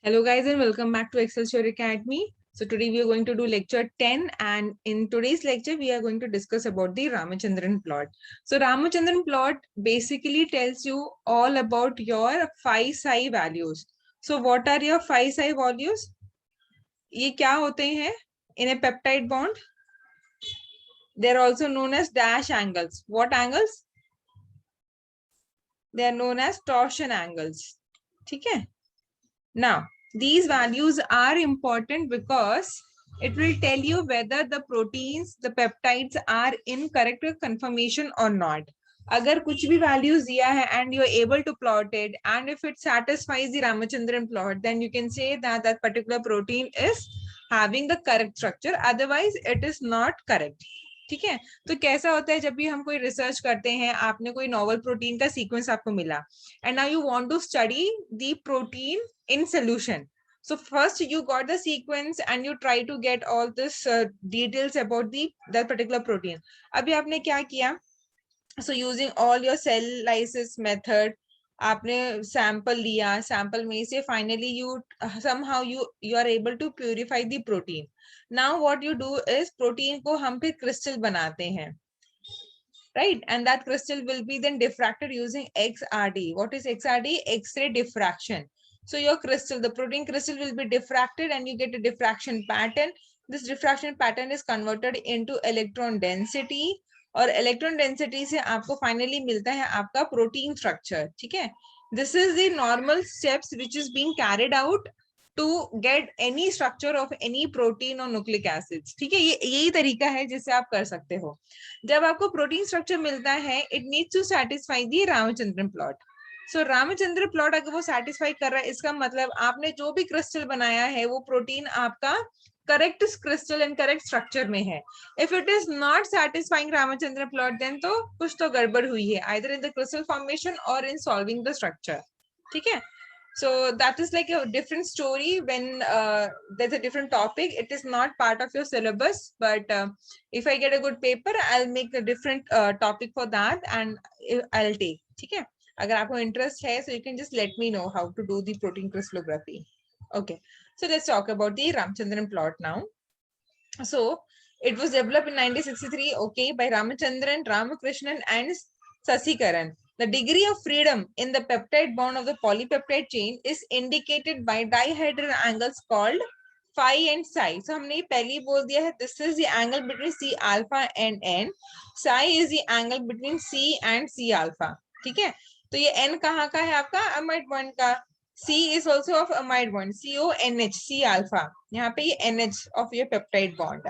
Hello guys and welcome back to Excelsior Academy. So today we are going to do lecture 10 and in today's lecture we are going to discuss about the Ramachandran plot. So Ramachandran plot basically tells you all about your phi psi values. So what are your phi psi values? ये क्या होते हैं in a peptide bond? They are also known as dash angles. What angles? They are known as torsion angles. ठीक है? Now, these values are important because it will tell you whether the proteins, the peptides are in correct conformation or not. अगर कुछ भी values दिया है and you are able to plot it and if it satisfies the Ramachandran plot, then you can say that that particular protein is having the correct structure. Otherwise, it is not correct. ठीक है, तो कैसा होता है जब भी हम कोई रिसर्च करते हैं, आपने कोई नोवल प्रोटीन का सीक्वेंस आपको मिला and now you want to study the protein in solution. So first you got the sequence and you try to get all this details about the that particular protein. अभी आपने क्या किया? So using all your cell lysis method, आपने sample लिया, sample में से finally you somehow you are able to purify the protein. Now what you do is protein को हम फिर crystal बनाते हैं. Right, and that crystal will be then diffracted using XRD. What is XRD? X-ray diffraction. So your crystal, the protein crystal will be diffracted and you get a diffraction pattern. This diffraction pattern is converted into electron density और electron density से आपको finally मिलता है आपका protein structure. ठीक है? This is the normal steps which is being carried out to get any structure of any protein or nucleic acids. ठीक है, ये यही तरीका है जिससे आप कर सकते हो. जब आपको प्रोटीन स्ट्रक्चर मिलता है, it needs to satisfy the Ramachandran plot. So Ramachandra plot अगर वो सैटिस्फाई कर रहा है, इसका मतलब आपने जो भी क्रिस्टल बनाया है वो प्रोटीन आपका correct crystal and correct structure में है. If it is not satisfying Ramachandra plot, then तो कुछ तो गड़बड़ हुई है, either in the crystal formation or in solving the structure. ठीक है, so that is like a different story when there's a different topic. It is not part of your syllabus, but if I get a good paper, I'll make a different topic for that and I'll take. ठीक है, अगर आपको interest है, so you can just let me know how to do the protein crystallography. Okay, so let's talk about the Ramachandran plot now. So it was developed in 1963, okay, by Ramachandran, Ramakrishnan and Sasikaran. The degree of freedom in the peptide bond of the polypeptide chain is indicated by dihedral angles called phi and psi. So हमने पहले बोल दिया है, this is the angle between C alpha and N. Psi is the angle between C and C alpha. ठीक है, तो ये N कहाँ का है आपका? amide bond का. C is also of amide bond, CONH, C alpha. यहाँ पे ये NH of your peptide bond.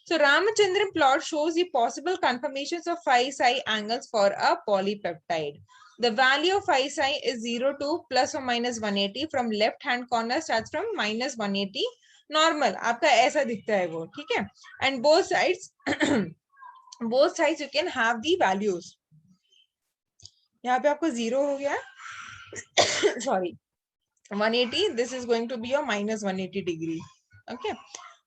So Ramachandran plot shows the possible conformations of phi psi angles for a polypeptide. The value of phi psi is 0 to plus or minus 180. From left hand corner starts from minus 180. Normal आपका ऐसा दिखता है वो. ठीक है, and both sides both sides you can have the values. यहाँ पे आपको 0 हो गया sorry, 180. This is going to be your minus 180 degree. Okay,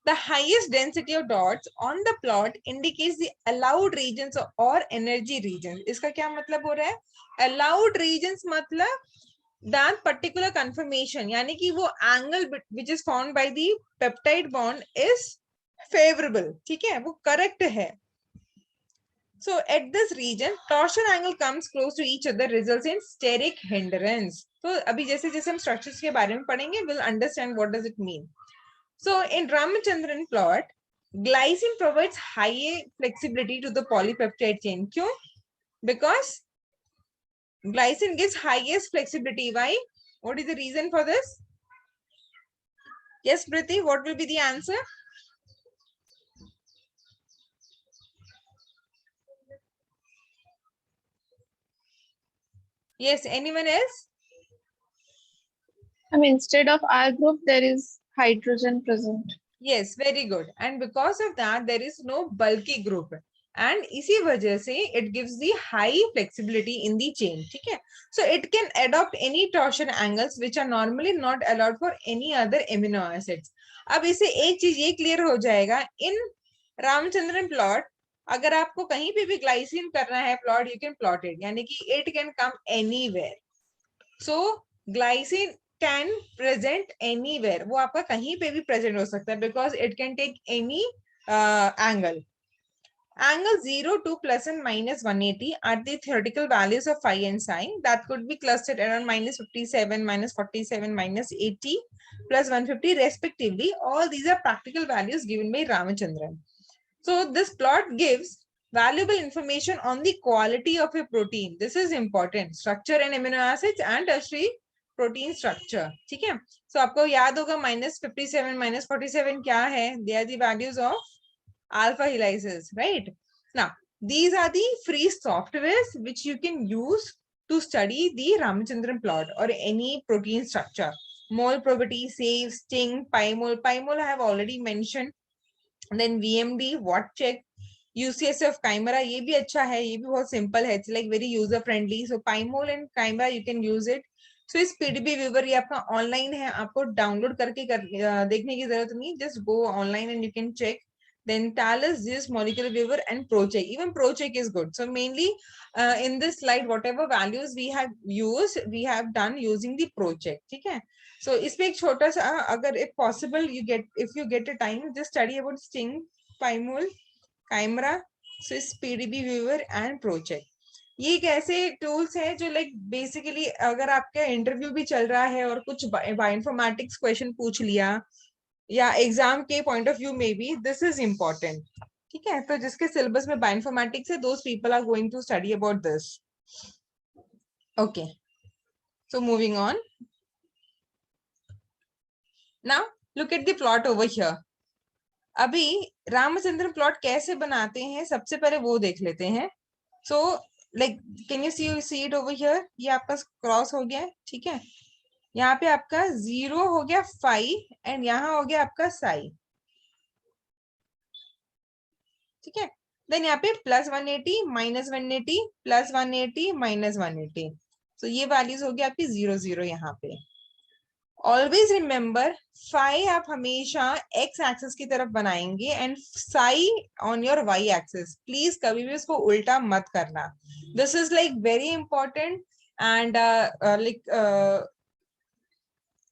the highest density of dots on the plot indicates the allowed regions or energy regions. इसका क्या मतलब हो रहा है? Allowed regions मतलब that particular conformation, यानी कि वो angle which is found by the peptide bond is favorable. ठीक है, वो correct है. So at this region, torsion angle comes close to each other, results in steric hindrance. So अभी जैसे जैसे हम structures के बारे में पढ़ेंगे, we'll understand what does it mean. So in Ramachandran plot, glycine provides high flexibility to the polypeptide chain. क्यों? Because glycine gives highest flexibility. Why? What is the reason for this? Yes, Priti, what will be the answer? Yes, anyone else? Instead of R group, there is hydrogen present. Yes, very good. And because of that, there is no bulky group. And इसी वजह से it gives the high flexibility in the chain. ठीक है? So it can adopt any torsion angles which are normally not allowed for any other amino acids. अब इसे एक चीज ये clear हो जाएगा, in Ramachandran plot, अगर आपको कहीं पे भी glycine करना है plot, you can plot it. यानी कि it can come anywhere. So glycine can present anywhere, वो आपका कहीं पे भी प्रेजेंट हो सकता है, because it can take any angle. Angle 0 to plus and minus 180 are the theoretical values of phi and sin that could be clustered around minus 57, minus 47, minus 80, plus 150 respectively. All these are practical values given by Ramachandran. So this plot gives valuable information on the quality of a protein. This is important. Structure and amino acids and tertiary protein structure. ठीक है? So आपको याद होगा minus 57, minus 47 क्या है? They are the values of alpha helices, right? Now, these are the free softwares which you can use to study the Ramachandran plot or any protein structure. Mole probability, SAVE, STING, PyMole. PyMole I have already mentioned. Then VMD, WattCheck, UCSF, Chimera, ये भी अच्छा है, ये भी बहुत simple है. It's like very user friendly. So PyMole and Chimera you can use it. So इस PDB viewer ये आपका online है, आपको download करके देखने की जरूरत नहीं. Just go online and you can check. Then Talus, this molecular viewer and ProCheck. Even ProCheck is good. So mainly in this slide, whatever values we have used, we have done using the ProCheck. ठीक है? So इसमें एक छोटा सा, अगर if possible if you get a time, just study about Sting, PyMole, Chimera, Swiss PDB viewer and ProCheck. ये एक ऐसे टूल्स है जो लाइक बेसिकली अगर आपका इंटरव्यू भी चल रहा है और कुछ बायोइन्फॉर्मेटिक्स क्वेश्चन पूछ लिया या एग्जाम के पॉइंट ऑफ व्यू में भी, दिस इज इम्पोर्टेंट. ठीक है? तो जिसके सिलेबस में बायोइन्फॉर्मेटिक्स है, those people are going to study about this. Okay, so moving on. Now look at the plot over here. अभी रामचंद्रन प्लॉट कैसे बनाते हैं, सबसे पहले वो देख लेते हैं. So like can you see it over here? ये आपका क्रॉस हो गया है. ठीक है? यहाँ पे आपका 0 हो गया फाई एंड यहाँ हो गया आपका साई. ठीक है? देन यहाँ पे प्लस 180, माइनस 180, प्लस 180, माइनस 180. सो ये वैल्यूज हो गया आपकी 0 0 यहाँ पे. ऑलवेज रिमेम्बर, फाई आप हमेशा एक्स एक्सिस की तरफ बनाएंगे and psi on your Y axis. Please कभी भी उसको उल्टा मत करना. This is like very important. And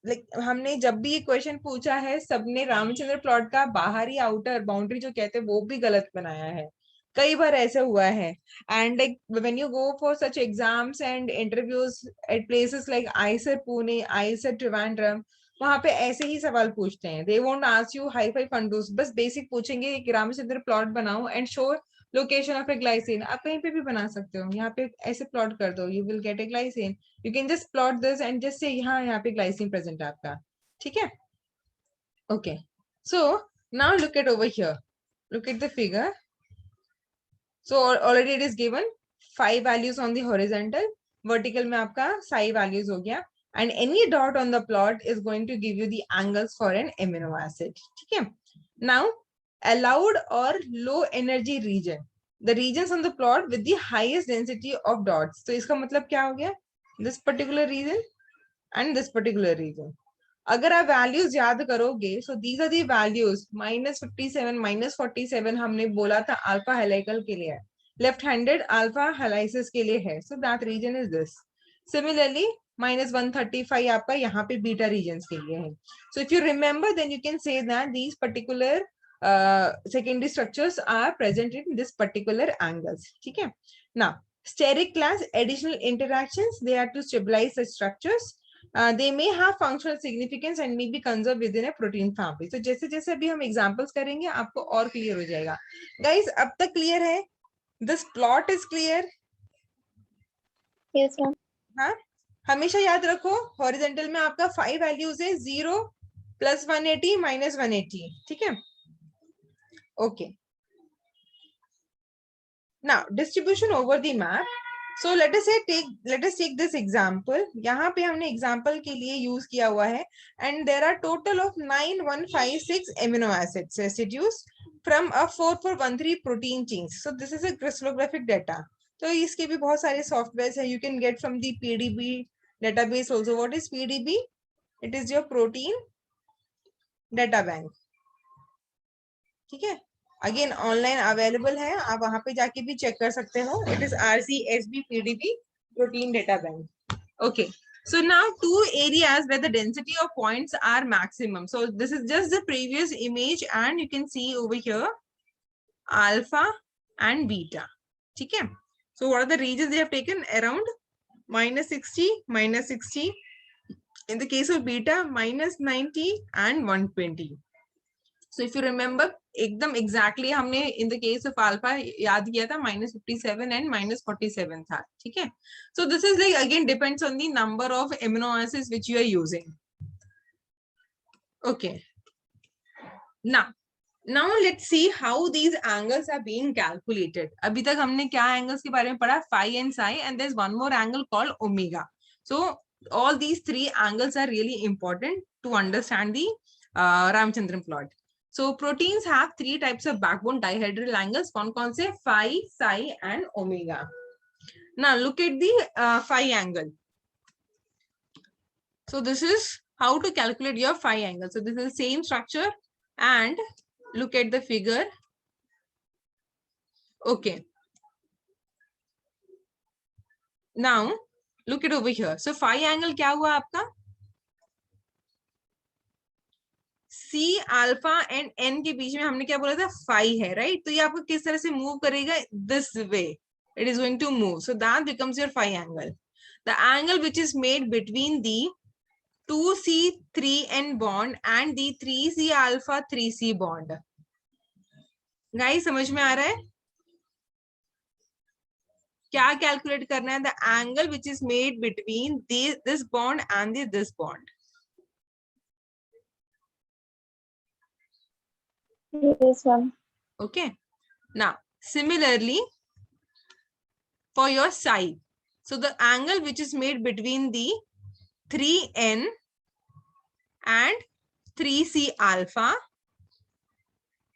like हमने जब भी ये क्वेश्चन पूछा है, सबने रामचंद्र प्लॉट का बाहरी आउटर बाउंड्री जो कहते हैं वो भी गलत बनाया है. कई बार ऐसा हुआ है. And like when you go for such exams and interviews at places like IISER Pune, IISER Trivandrum, वहां पे ऐसे ही सवाल पूछते हैं. They won't ask you hi fi fundas, बस बेसिक पूछेंगे कि रामचंद्र प्लॉट बनाओ and show location of a glycine. आप कहीं पे भी बना सकते हो. यहाँ पे ऐसे प्लॉट कर दो, you will get A glycine. You can just plot this and just say यहाँ पे glycine present है आपका. ठीक है? Okay. So now look at over here. Look at the figure. So already it is given 5 values on the horizontal. Vertical में आपका psi values हो गया. And any dot on the plot is going to give you the angles for an amino acid. ठीक है? Now allowed or low energy region. The regions on the plot with the highest density of dots. तो इसका मतलब क्या हो गया? This particular region and this particular region. अगर आप values याद करोगे, so these are the values. minus 57, minus 47 हमने बोला था alpha helical के लिए है. Left-handed alpha helices के लिए है. So that region is this. Similarly, minus 135 आपका यहाँ पे beta regions के लिए है. So if you remember, then you can say that these particular secondary structures are present in this particular angles. ठीक है? Now, steric class additional interactions, they are to stabilize the structures. They may have functional significance and may be conserved within a protein family. So जैसे जैसे अभी हम examples करेंगे आपको और clear हो जाएगा. Guys, अब तक clear है? This plot is clear? Yes, ma'am. हाँ, हमेशा याद रखो horizontal में आपका 5 values है, 0, plus 180, minus 180. ठीक है? Okay. Now distribution over the map. So let us take this example. यहाँ पे हमने example के लिए use किया हुआ है and there are total of 9156 amino acids residues from a 4413 protein chains. So this is a crystallographic data. तो इसके भी बहुत सारे softwares है. You can get from the PDB database also. What is PDB? It is your protein data bank. ठीक है? Again online available है, आप वहां पे जाके भी चेक कर सकते हो. It is RCSB PDB protein data bank. Okay, So now two areas where the density of points are maximum. So this is just the previous image and you can see over here alpha and beta. Okay. So what are the regions they have taken? Around -60, -60. In the case of beta, -90 and 120. So if you remember, एकदम exactly हमने in the case of alpha याद किया था -57 and -47 था. ठीक है. So this is like again depends on the number of amino acids which you are using. Okay. Now let's see how these angles are being calculated. अभी तक हमने क्या angles के बारे में पढ़ा? Phi and psi, and there's one more angle called omega. So all these three angles are really important to understand the Ramachandran plot. So proteins have three types of backbone dihedral angles. कौन से? Phi, psi, and omega. Now look at the phi angle. So this is how to calculate your phi angle. So this is the same structure, and look at the figure. Okay. Now look at over here. So phi angle क्या हुआ आपका? C alpha and n के बीच में हमने क्या बोला था? Phi है, right? तो ये आपको किस तरह से move करेगा? This way. It is going to move. So that becomes your phi angle. The angle which is made between the 2C3N bond and the 3C alpha 3C bond. Guys, समझ में आ रहा है? क्या कैलकुलेट करना है? The angle which is made between this bond and this bond. Yes, ma'am. Okay. Now similarly for your psi, so the angle which is made between the 3n and 3c alpha,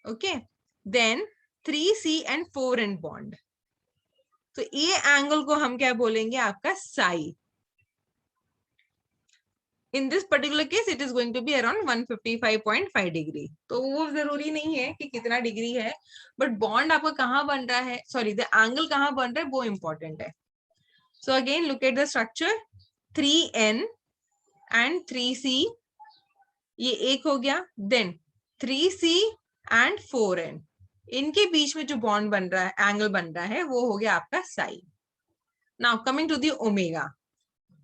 okay, then 3c and 4n bond. तो ये angle को हम क्या बोलेंगे? आपका psi. In this particular case, it is going to be around 155.5 degree. तो वो जरूरी नहीं है कि कितना डिग्री है, but bond आपका कहाँ बन रहा है? Sorry, the angle कहाँ बन रहा है वो important है. So again, look at the structure. 3n and 3c, ये एक हो गया. Then 3c and 4n, इनके बीच में जो bond बन रहा है, angle बन रहा है, वो हो गया आपका psi. Now coming to the omega.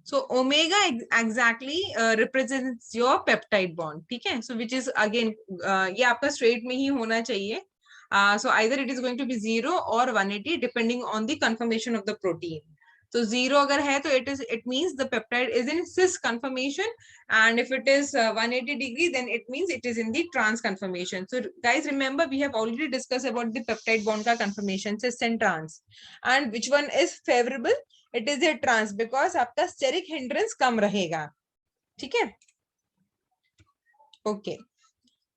So omega exactly represents your peptide bond. ठीक है? So which is again ये आपका straight में ही होना चाहिए. So either it is going to be 0 or 180 depending on the conformation of the protein. So 0 अगर है तो it means the peptide is in cis conformation, and if it is 180 degree, then it means it is in the trans conformation. So guys, remember we have already discussed about the peptide bond का conformation, cis and trans, and which one is favorable? It is a trans because आपका steric hindrance कम रहेगा. ठीक है? Okay.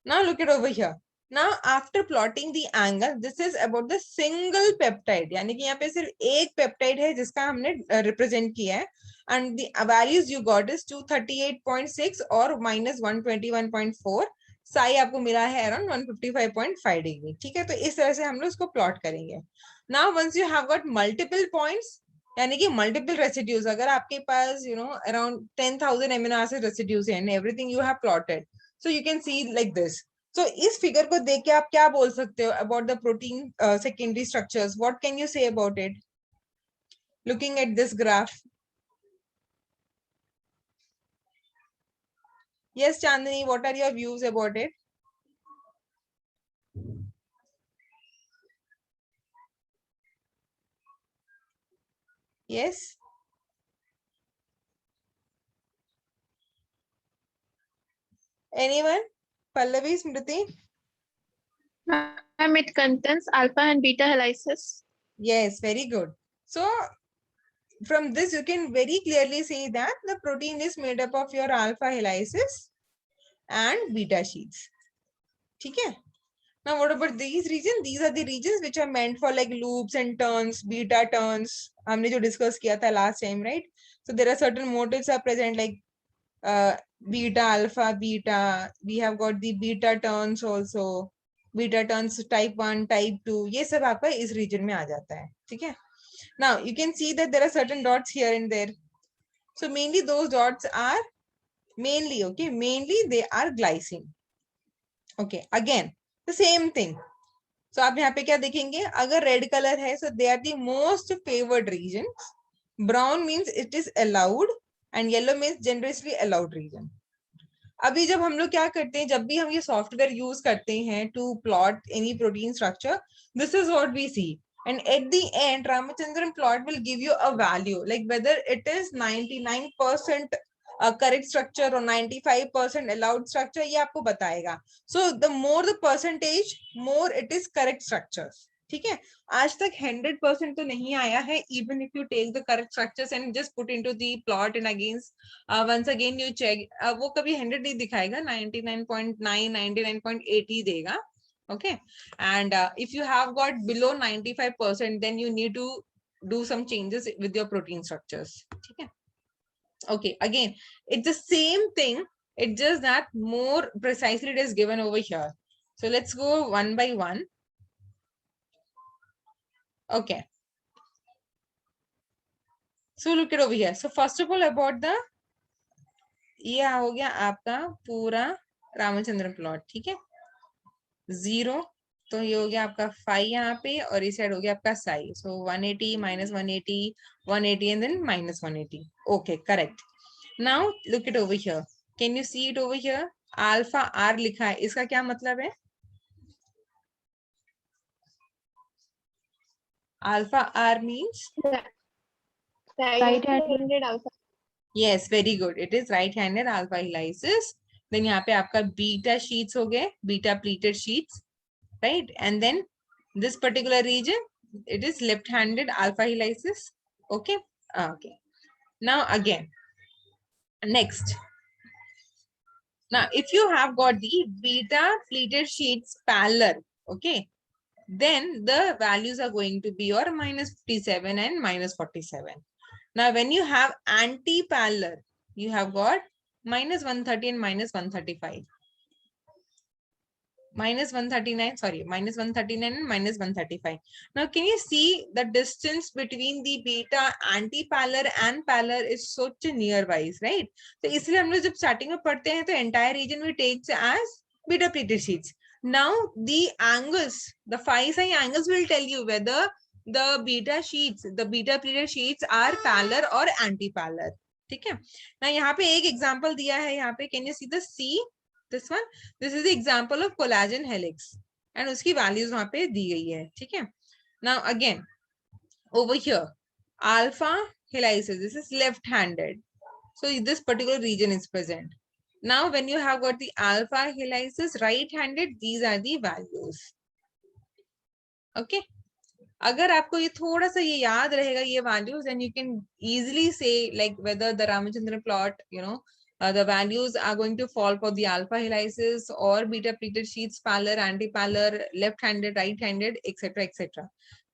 Now look at over here. Now after plotting the angle, this is about the single peptide. यानी कि यहाँ पे सिर्फ एक peptide है जिसका हमने represent किया है, and the values you got is 238.6 और -121.4. psi आपको मिला है around 155.5 degree. ठीक है? तो इस तरह से हम लोग इसको plot करेंगे. Now once you have got multiple points, यानी कि multiple residues, अगर आपके पास around 10,000 amino acid residues है and everything you have plotted, so you can see like this. So इस फिगर को देख के आप क्या बोल सकते हो about the protein secondary structures? What can you say about it? Looking at this graph. Yes, Chandani, what are your views about it? Yes. Anyone? Pallavi, Smriti? Ma'am, it contains alpha and beta helices. Yes, very good. So from this, you can very clearly see that the protein is made up of your alpha helices and beta sheets. Okay. Now, what about these regions? These are the regions which are meant for like loops and turns, beta turns. हमने जो discuss किया था last time, right? So there are certain motifs are present like beta, alpha, beta. We have got the beta turns also. Beta turns type 1, type 2. ये सब आपका इस region में आ जाता है. ठीक है? Now you can see that there are certain dots here and there. So mainly those dots are mainly, okay, mainly they are glycine. Okay, again the same thing. So आप यहाँ पे क्या देखेंगे, अगर रेड कलर है, so they are the most favored regions. Brown means it is allowed and yellow means generously allowed region. अभी जब हम लोग क्या करते हैं, जब भी हम ये सॉफ्टवेयर यूज करते हैं to plot any protein structure, this is what we see, and at the end Ramachandran plot will give you a value like whether it is 99% correct structure or 95% allowed structure, ये आपको बताएगा. So the more the percentage, more it is correct structures. ठीक है, आज तक 100% तो नहीं आया है. Even if you take the correct structures and just put into the plot and against once again you check, वो कभी 100 नहीं दिखाएगा, 99.9 99.8 ही देगा. Okay, and if you have got below 95%, then you need to do some changes with your protein structures. ठीक है, okay, again it's the same thing, it's just that more precisely it is given over here. So let's go one by one. Okay, so look it over here. So first of all about the, ये हो गया आपका पूरा Ramachandran plot. ठीक है, 0, तो ये हो गया आपका 5 यहाँ पे, और इस साइड हो गया आपका साई. सो 180 minus 180 180 and then minus 180. Okay, correct. Now look it over here. Can you see it over here? Alpha R लिखा है, इसका क्या मतलब है? Alpha R means right-handed alpha. yes, very good, it is right handed alpha helices. Then यहाँ पे आपका beta sheets हो गए, beta pleated sheets, right? And then this particular region, it is left handed alpha helices. Okay, okay. Now again, next, now if you have got the beta pleated sheets parallel, okay, then the values are going to be your minus 57 and minus 47. Now when you have anti-parallel, you have got minus 130 and minus 135. Minus 139, sorry, minus 139 and minus 135. Now can you see the distance between the beta anti-parallel and parallel is such a nearby, right? So इसलिए हम लोग जब starting में पढ़ते हैं तो entire region we take as beta pleated sheets. Now the angles, the phi psi angles will tell you whether the beta sheets, the beta pleated sheets are parallel or anti-parallel. ठीक है ना, यहाँ पे एक example दिया है, यहाँ पे can you see the C, this one, this is the example of collagen helix and उसकी values वहां पे दी गई है. ठीक है, now again over here alpha helices, this is left handed, so this particular region is present. Now when you have got the alpha helices right handed, these are the values. Okay, अगर आपको ये थोड़ा सा ये याद रहेगा ये values, then you can easily say like whether the Ramachandran plot, you know, the values are going to fall for the alpha helices or beta pleated sheets, parallel, anti-parallel, left-handed, right-handed, etc., etc.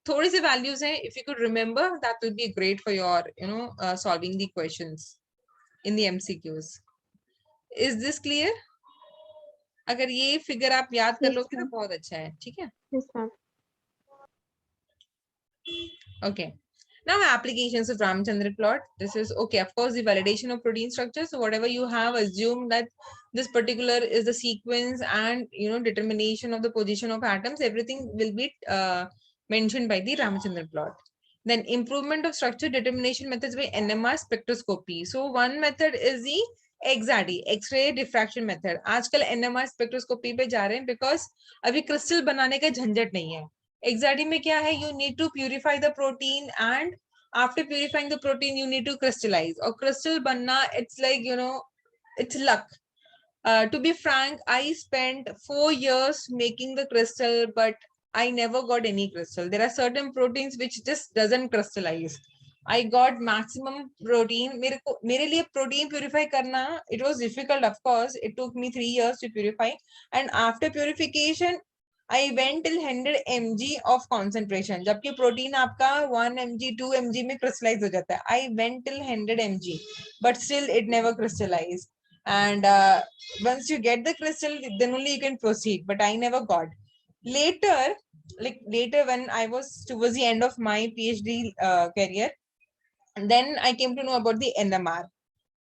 थोड़ी सी values हैं, if you could remember, that will be great for your, you know, solving the questions in the MCQs. Is this clear? अगर ये figure आप याद कर लोगे तो बहुत अच्छा है. ठीक है? Yes, ma'am. Okay. Now applications of Ramachandran plot. This is okay. Of course, the validation of protein structure. So whatever you have assumed that this particular is the sequence and determination of the position of atoms, everything will be mentioned by the Ramachandran plot. Then improvement of structure determination methods by NMR spectroscopy. So one method is the XRD, X-ray diffraction method. आजकल NMR spectroscopy पे जा रहे हैं because अभी crystal बनाने का झंझट नहीं है. XRD में क्या है, you need to purify the protein and after purifying the protein you need to crystallize. और crystal बनना, it's like, it's luck. To be frank, I spent 4 years making the crystal, but I never got any crystal. There are certain proteins which just doesn't crystallize. I got maximum protein. मेरे लिए protein purify करना, it was difficult, of course. It took me 3 years to purify. And after purification, I went till 100 mg of concentration. जबकि protein आपका 1 mg, 2 mg में crystallize हो जाता है. I went till 100 mg, but still it never crystallized. And once you get the crystal, then only you can proceed. But I never got. Later when I was towards the end of my PhD career, and then I came to know about the NMR.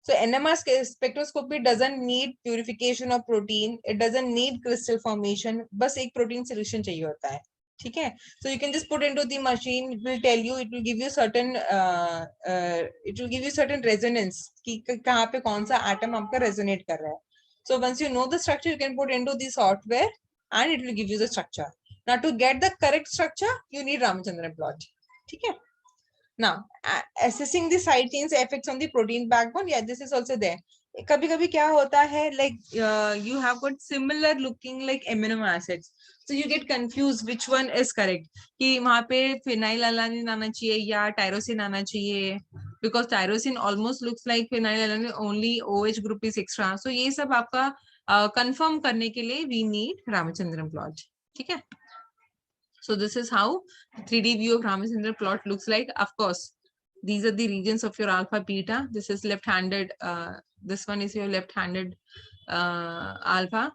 So NMR spectroscopy doesn't need purification of protein. It doesn't need crystal formation. बस एक protein solution चाहिए होता है. ठीक है? So you can just put into the machine. It will tell you. It will give you certain. It will give you certain resonance कि कहाँ पे कौन सा atom आपका resonate कर रहा है. So once you know the structure, you can put into the software, and it will give you the structure. Now to get the correct structure, you need Ramachandran plot. ठीक है? Now, assessing the side chains effects on the protein backbone, yeah, this is also there. कभी कभी क्या होता है, like you have got similar looking like amino acids, so you get confused which one is correct. कि वहाँ पे phenylalanine आना चाहिए या tyrosine आना चाहिए, because tyrosine almost looks like phenylalanine, only OH group is extra. So ये सब आपका confirm करने के लिए we need Ramachandran plot. ठीक है? So this is how 3D view of Ramachandran plot looks like. Of course, these are the regions of your alpha beta. This is left-handed. This one is your left-handed alpha.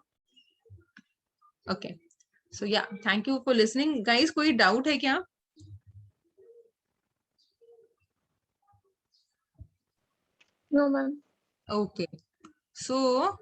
Okay. So yeah, thank you for listening. Guys, कोई doubt है क्या? No, ma'am. Okay. So